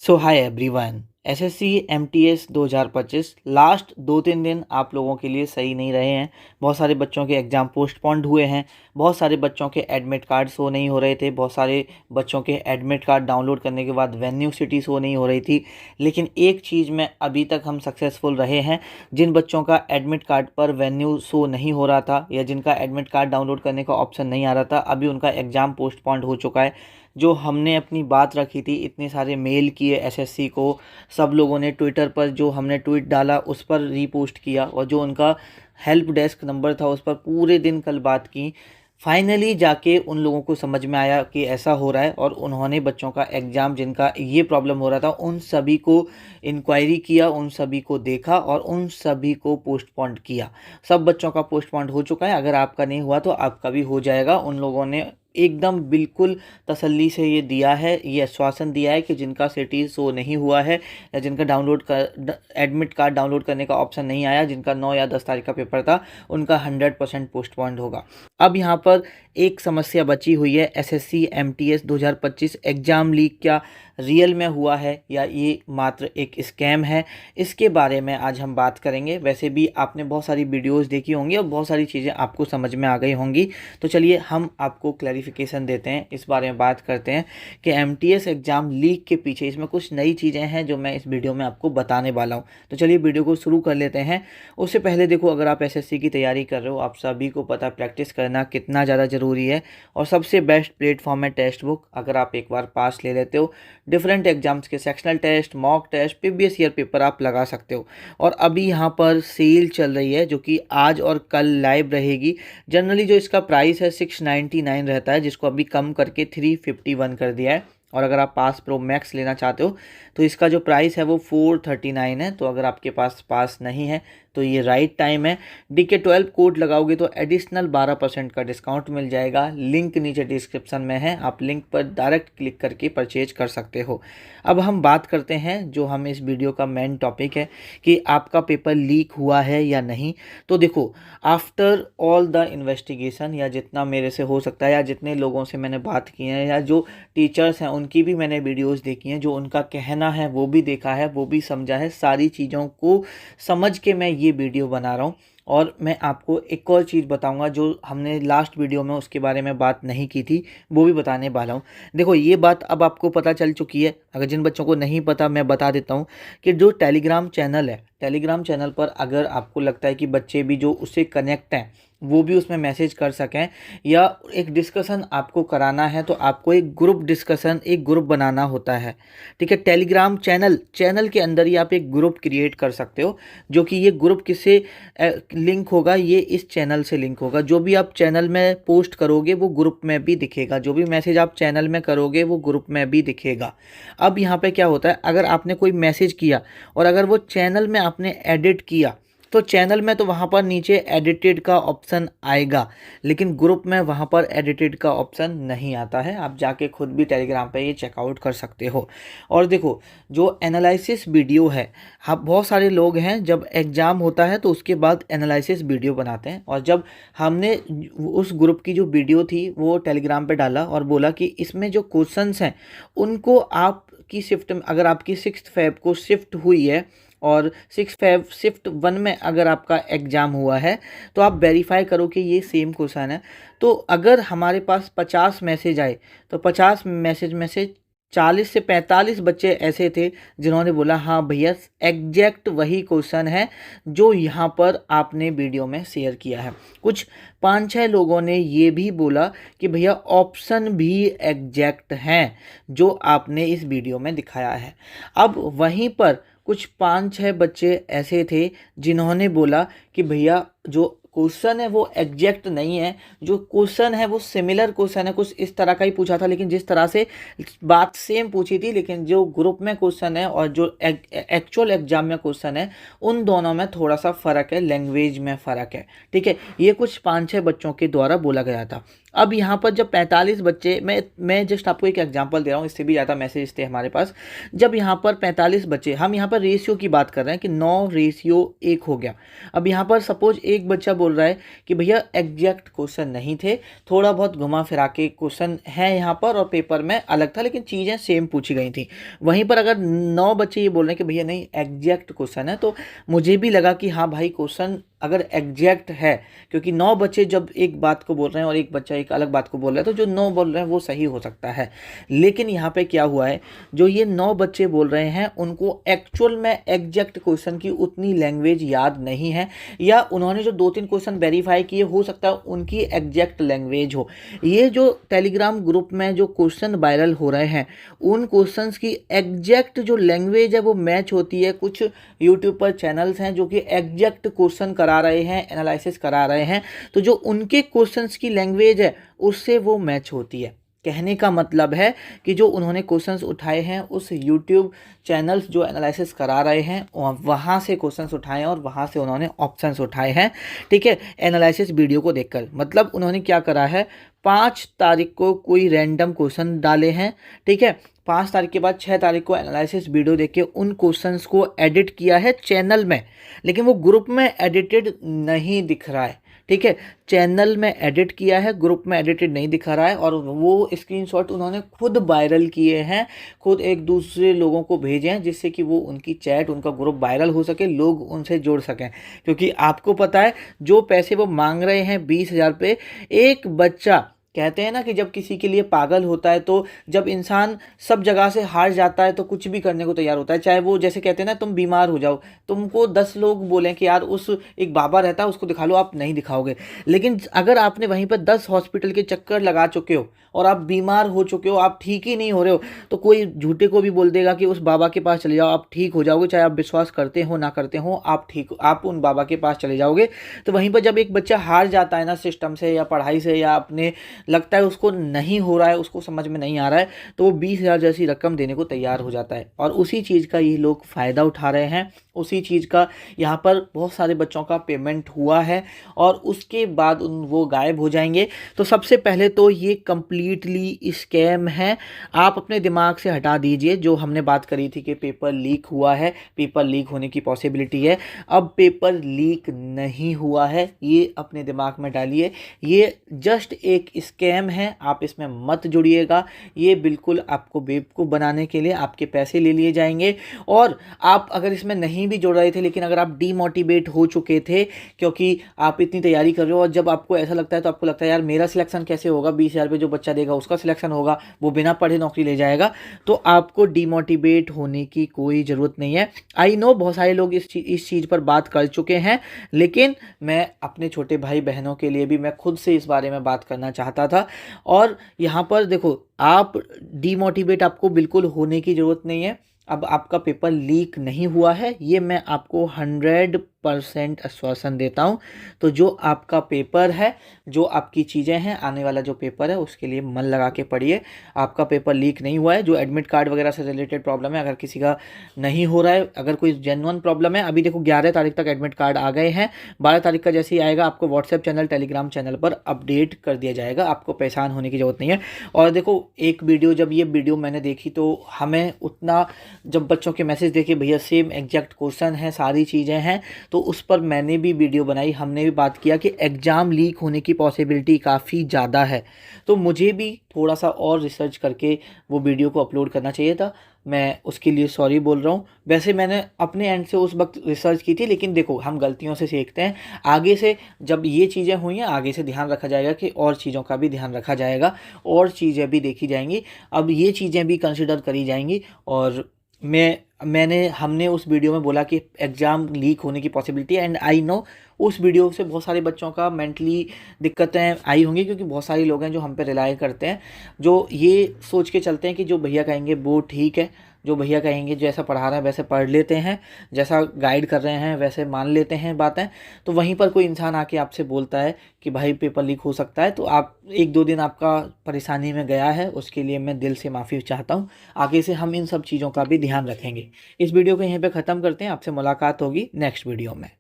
सो hi everyone. SSC MTS 2025 last 2-3 दिन आप लोगों के लिए सही नहीं रहे हैं। बहुत सारे बच्चों के एग्ज़ाम पोस्टपोन्ड हुए हैं। बहुत सारे बच्चों के एडमिट कार्ड शो नहीं हो रहे थे। बहुत सारे बच्चों के एडमिट कार्ड डाउनलोड करने के बाद वेन्यू सिटी शो नहीं हो रही थी। लेकिन एक चीज़ में अभी तक हम सक्सेसफुल रहे हैं। जिन बच्चों का एडमिट कार्ड पर वेन्यू शो नहीं हो रहा था या जिनका एडमिट कार्ड डाउनलोड करने का ऑप्शन नहीं आ रहा था, अभी उनका एग्ज़ाम पोस्टपोन्ड हो चुका है। जो हमने अपनी बात रखी थी, इतने सारे मेल किए एसएससी को, सब लोगों ने ट्विटर पर जो हमने ट्वीट डाला उस पर रीपोस्ट किया और जो उनका हेल्प डेस्क नंबर था उस पर पूरे दिन कल बात की। फाइनली जाके उन लोगों को समझ में आया कि ऐसा हो रहा है और उन्होंने बच्चों का एग्ज़ाम जिनका ये प्रॉब्लम हो रहा था उन सभी को इंक्वायरी किया, उन सभी को देखा और उन सभी को पोस्टपोन्ड किया। सब बच्चों का पोस्टपोन्ड हो चुका है। अगर आपका नहीं हुआ तो आपका भी हो जाएगा। उन लोगों ने एकदम बिल्कुल तसल्ली से ये दिया है, ये आश्वासन दिया है कि जिनका सिटी शो नहीं हुआ है या जिनका एडमिट कार्ड डाउनलोड करने का ऑप्शन नहीं आया, जिनका 9 या 10 तारीख का पेपर था, उनका 100% पोस्टपोन्ड होगा। अब यहाँ पर एक समस्या बची हुई है, एसएससी एमटीएस 2025 एग्ज़ाम लीक क्या रियल में हुआ है या ये मात्र एक स्कैम है, इसके बारे में आज हम बात करेंगे। वैसे भी आपने बहुत सारी वीडियोस देखी होंगी और बहुत सारी चीज़ें आपको समझ में आ गई होंगी। तो चलिए हम आपको क्लैरिफिकेशन देते हैं, इस बारे में बात करते हैं कि एमटीएस एग्ज़ाम लीक के पीछे इसमें कुछ नई चीज़ें हैं जो मैं इस वीडियो में आपको बताने वाला हूँ। तो चलिए वीडियो को शुरू कर लेते हैं। उससे पहले देखो, अगर आप एसएससी की तैयारी कर रहे हो, आप सभी को पता है प्रैक्टिस करना कितना ज़्यादा ज़रूरी है और सबसे बेस्ट प्लेटफॉर्म है टेक्स्ट बुक। अगर आप एक बार पास ले लेते हो, डिफरेंट एग्जाम्स के sectional test, mock test, previous year paper आप लगा सकते हो। और अभी यहाँ पर सेल चल रही है जो कि आज और कल लाइव रहेगी। जनरली जो इसका प्राइस है 699 रहता है, जिसको अभी कम करके 351 कर दिया है। और अगर आप पास प्रो मैक्स लेना चाहते हो तो इसका जो प्राइस है वो 439 है। तो अगर आपके पास पास नहीं है तो ये राइट टाइम है। DK12 कोड लगाओगे तो एडिशनल 12% का डिस्काउंट मिल जाएगा। लिंक नीचे डिस्क्रिप्शन में है, आप लिंक पर डायरेक्ट क्लिक करके परचेज कर सकते हो। अब हम बात करते हैं जो हम इस वीडियो का मेन टॉपिक है कि आपका पेपर लीक हुआ है या नहीं। तो देखो, आफ्टर ऑल द इन्वेस्टिगेशन, या जितना मेरे से हो सकता है या जितने लोगों से मैंने बात की है या जो टीचर्स हैं उनकी भी मैंने वीडियोस देखी हैं, जो उनका कहना है वो भी देखा है, वो भी समझा है, सारी चीज़ों को समझ के मैं ये वीडियो बना रहा हूँ। और मैं आपको एक और चीज़ बताऊंगा जो हमने लास्ट वीडियो में उसके बारे में बात नहीं की थी, वो भी बताने वाला हूँ। देखो, ये बात अब आपको पता चल चुकी है। अगर जिन बच्चों को नहीं पता मैं बता देता हूँ कि जो टेलीग्राम चैनल है, टेलीग्राम चैनल पर अगर आपको लगता है कि बच्चे भी जो उससे कनेक्ट हैं वो भी उसमें मैसेज कर सकें या एक डिस्कशन आपको कराना है, तो आपको एक ग्रुप डिस्कशन, एक ग्रुप बनाना होता है। ठीक है, टेलीग्राम चैनल के अंदर ही आप एक ग्रुप क्रिएट कर सकते हो, जो कि ये ग्रुप किससे लिंक होगा, ये इस चैनल से लिंक होगा। जो भी आप चैनल में पोस्ट करोगे वो ग्रुप में भी दिखेगा, जो भी मैसेज आप चैनल में करोगे वो ग्रुप में भी दिखेगा। अब यहाँ पे क्या होता है, अगर आपने कोई मैसेज किया और अगर वो चैनल में आपने एडिट किया तो चैनल में तो वहाँ पर नीचे एडिटेड का ऑप्शन आएगा, लेकिन ग्रुप में वहाँ पर एडिटेड का ऑप्शन नहीं आता है। आप जाके खुद भी टेलीग्राम पे ये चेकआउट कर सकते हो। और देखो, जो एनालिसिस वीडियो है, हाँ, बहुत सारे लोग हैं जब एग्ज़ाम होता है तो उसके बाद एनालिसिस वीडियो बनाते हैं। और जब हमने उस ग्रुप की जो वीडियो थी वो टेलीग्राम पे डाला और बोला कि इसमें जो क्वेश्चंस हैं उनको आपकी शिफ्ट, अगर आपकी 6 फ़ेब को शिफ्ट हुई है और 6 फ़ेब शिफ्ट 1 में अगर आपका एग्ज़ाम हुआ है तो आप वेरीफाई करो कि ये सेम क्वेश्चन है। तो अगर हमारे पास 50 मैसेज आए तो 50 मैसेज में से 40 से 45 बच्चे ऐसे थे जिन्होंने बोला हाँ भैया एग्जैक्ट वही क्वेश्चन है जो यहाँ पर आपने वीडियो में शेयर किया है। कुछ 5-6 लोगों ने ये भी बोला कि भैया ऑप्शन भी एग्जैक्ट हैं जो आपने इस वीडियो में दिखाया है। अब वहीं पर कुछ 5-6 बच्चे ऐसे थे जिन्होंने बोला कि भैया जो क्वेश्चन है वो एग्जैक्ट नहीं है, जो क्वेश्चन है वो सिमिलर क्वेश्चन है, कुछ इस तरह का ही पूछा था, लेकिन जिस तरह से बात सेम पूछी थी, लेकिन जो ग्रुप में क्वेश्चन है और जो एक्चुअल एग्जाम में क्वेश्चन है उन दोनों में थोड़ा सा फ़र्क है, लैंग्वेज में फ़र्क है। ठीक है, ये कुछ 5-6 बच्चों के द्वारा बोला गया था। अब यहाँ पर जब 45 बच्चे, मैं जस्ट आपको एक एग्जांपल दे रहा हूँ, इससे भी ज़्यादा मैसेज थे हमारे पास। जब यहाँ पर 45 बच्चे, हम यहाँ पर रेशियो की बात कर रहे हैं कि 9:1 हो गया। अब यहाँ पर सपोज एक बच्चा बोल रहा है कि भैया एग्जैक्ट क्वेश्चन नहीं थे, थोड़ा बहुत घुमा फिरा के क्वेश्चन है यहाँ पर और पेपर में अलग था, लेकिन चीज़ें सेम पूछी गई थी। वहीं पर अगर 9 बच्चे ये बोल रहे हैं कि भैया नहीं एग्जैक्ट क्वेश्चन है, तो मुझे भी लगा कि हाँ भाई क्वेश्चन अगर एग्जैक्ट है, क्योंकि 9 बच्चे जब एक बात को बोल रहे हैं और एक बच्चा एक अलग बात को बोल रहा है, तो जो 9 बोल रहे हैं वो सही हो सकता है। लेकिन यहाँ पे क्या हुआ है, जो ये 9 बच्चे बोल रहे हैं उनको एक्चुअल में एग्जैक्ट क्वेश्चन की उतनी लैंग्वेज याद नहीं है, या उन्होंने जो 2-3 क्वेश्चन वेरीफाई किए हो सकता है उनकी एग्जैक्ट लैंग्वेज हो। ये जो टेलीग्राम ग्रुप में जो क्वेश्चन वायरल हो रहे हैं उन क्वेश्चंस की एग्जैक्ट जो लैंग्वेज है वो मैच होती है। कुछ यूट्यूब पर चैनल्स हैं जो कि एग्जैक्ट क्वेश्चन करा रहे हैं, एनालिसिस करा रहे हैं, तो जो उनके क्वेश्चंस की लैंग्वेज है उससे वो मैच होती है। कहने का मतलब है कि जो उन्होंने क्वेश्चंस उठाए हैं उस यूट्यूब चैनल्स जो एनालिसिस करा रहे हैं वहाँ से क्वेश्चंस उठाए हैं और वहाँ से उन्होंने ऑप्शंस उठाए हैं, ठीक है, एनालिसिस वीडियो को देखकर। मतलब उन्होंने क्या करा है, 5 तारीख को कोई रैंडम क्वेश्चन डाले हैं, ठीक है, 5 तारीख के बाद 6 तारीख को एनालिसिस वीडियो देख के उन क्वेश्चंस को एडिट किया है चैनल में, लेकिन वो ग्रुप में एडिटेड नहीं दिख रहा है, ठीक है, चैनल में एडिट किया है, ग्रुप में एडिटेड नहीं दिखा रहा है। और वो स्क्रीनशॉट उन्होंने खुद वायरल किए हैं, खुद एक दूसरे लोगों को भेजे हैं, जिससे कि वो उनकी चैट, उनका ग्रुप वायरल हो सके, लोग उनसे जुड़ सकें। क्योंकि आपको पता है जो पैसे वो मांग रहे हैं 20,000 पे, एक बच्चा, कहते हैं ना कि जब किसी के लिए पागल होता है तो जब इंसान सब जगह से हार जाता है तो कुछ भी करने को तैयार होता है। चाहे वो, जैसे कहते हैं ना, तुम बीमार हो जाओ, तुमको 10 लोग बोलें कि यार उस एक बाबा रहता है उसको दिखा लो, आप नहीं दिखाओगे। लेकिन अगर आपने वहीं पर 10 हॉस्पिटल के चक्कर लगा चुके हो और आप बीमार हो चुके हो, आप ठीक ही नहीं हो रहे हो, तो कोई झूठे को भी बोल देगा कि उस बाबा के पास चले जाओ, आप ठीक हो जाओगे। चाहे आप विश्वास करते हो ना करते हो, आप उन बाबा के पास चले जाओगे। तो वहीं पर जब एक बच्चा हार जाता है ना सिस्टम से या पढ़ाई से, या अपने लगता है उसको नहीं हो रहा है, उसको समझ में नहीं आ रहा है, तो वो 20,000 जैसी रकम देने को तैयार हो जाता है। और उसी चीज़ का ये लोग फ़ायदा उठा रहे हैं, उसी चीज़ का यहाँ पर बहुत सारे बच्चों का पेमेंट हुआ है और उसके बाद वो गायब हो जाएंगे। तो सबसे पहले तो ये कंप्लीटली स्कैम है, आप अपने दिमाग से हटा दीजिए। जो हमने बात करी थी कि पेपर लीक हुआ है, पेपर लीक होने की पॉसिबिलिटी है, अब पेपर लीक नहीं हुआ है, ये अपने दिमाग में डालिए। ये जस्ट एक स्कैम है, आप इसमें मत जुड़िएगा। ये बिल्कुल आपको बेवकूफ़ बनाने के लिए आपके पैसे ले लिए जाएंगे। और आप अगर इसमें नहीं भी जुड़ रहे थे, लेकिन अगर आप डीमोटिवेट हो चुके थे क्योंकि आप इतनी तैयारी कर रहे हो और जब आपको ऐसा लगता है तो आपको लगता है यार मेरा सिलेक्शन कैसे होगा, 20,000 पे जो बच्चा देगा उसका सिलेक्शन होगा, वो बिना पढ़े नौकरी ले जाएगा, तो आपको डीमोटिवेट होने की कोई ज़रूरत नहीं है। आई नो बहुत सारे लोग इस चीज़ पर बात कर चुके हैं, लेकिन मैं अपने छोटे भाई बहनों के लिए भी मैं खुद से इस बारे में बात करना चाहता था। और यहाँ पर देखो, आप डीमोटिवेट आपको बिल्कुल होने की ज़रूरत नहीं है। अब आपका पेपर लीक नहीं हुआ है, ये मैं आपको 100% आश्वासन देता हूँ। तो जो आपका पेपर है, जो आपकी चीज़ें हैं, आने वाला जो पेपर है उसके लिए मन लगा के पढ़िए। आपका पेपर लीक नहीं हुआ है। जो एडमिट कार्ड वगैरह से रिलेटेड प्रॉब्लम है, अगर किसी का नहीं हो रहा है, अगर कोई जेन्युइन प्रॉब्लम है, अभी देखो 11 तारीख तक एडमिट कार्ड आ गए हैं, 12 तारीख का जैसे ही आएगा आपको व्हाट्सएप चैनल, टेलीग्राम चैनल पर अपडेट कर दिया जाएगा। आपको परेशान होने की ज़रूरत नहीं है। और देखो, एक वीडियो, जब ये वीडियो मैंने देखी तो हमें उतना, जब बच्चों के मैसेज देखे भैया सेम एग्जैक्ट क्वेश्चन है, सारी चीज़ें हैं, तो उस पर मैंने भी वीडियो बनाई, हमने भी बात किया कि एग्ज़ाम लीक होने की पॉसिबिलिटी काफ़ी ज़्यादा है। तो मुझे भी थोड़ा सा और रिसर्च करके वो वीडियो को अपलोड करना चाहिए था। मैं उसके लिए सॉरी बोल रहा हूँ। वैसे मैंने अपने एंड से उस वक्त रिसर्च की थी, लेकिन देखो हम गलतियों से सीखते हैं। आगे से जब ये चीज़ें हुई हैं, आगे से ध्यान रखा जाएगा कि और चीज़ों का भी ध्यान रखा जाएगा, और चीज़ें भी देखी जाएंगी। अब ये चीज़ें भी कंसिडर करी जाएंगी। और हमने उस वीडियो में बोला कि एग्ज़ाम लीक होने की पॉसिबिलिटी है, एंड आई नो उस वीडियो से बहुत सारे बच्चों का मेंटली दिक्कतें आई होंगी, क्योंकि बहुत सारे लोग हैं जो हम पे रिलाई करते हैं, जो ये सोच के चलते हैं कि जो भैया कहेंगे वो ठीक है, जो भैया कहेंगे जैसा पढ़ा रहे हैं वैसे पढ़ लेते हैं, जैसा गाइड कर रहे हैं वैसे मान लेते हैं बातें। तो वहीं पर कोई इंसान आके आपसे बोलता है कि भाई पेपर लीक हो सकता है, तो आप 1-2 दिन आपका परेशानी में गया है, उसके लिए मैं दिल से माफ़ी चाहता हूँ। आगे से हम इन सब चीज़ों का भी ध्यान रखेंगे। इस वीडियो को यहीं पे ख़त्म करते हैं। आपसे मुलाकात होगी नेक्स्ट वीडियो में।